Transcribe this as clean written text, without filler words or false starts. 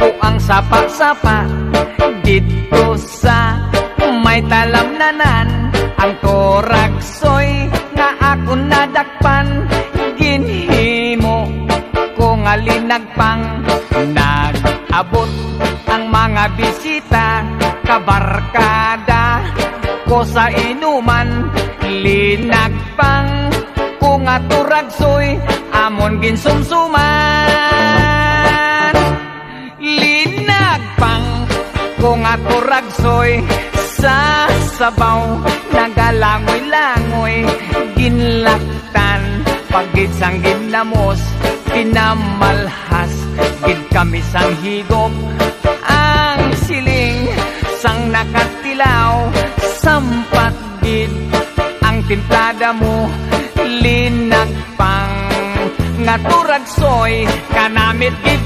Kuang sapa-sapa dito sa may talamnanan. Ang toragsoy nga ako nadakpan, ginhimo ko nga linagpang. Nag-abot ang mga bisita, kabarkada ko sa inuman. Linagpang ko nga turagsoy, amon ginsumsuman. Linagpang ko nga turagsoy, sa sabaw nagalangoy-langoy. Ginlaktan pagid sang ginlamos, pinamalhas gid kami sang higop. Ang siling sang nakatilaw, sampat gid ang timplada mo. Linagpang nga turagsoy, kanamit gid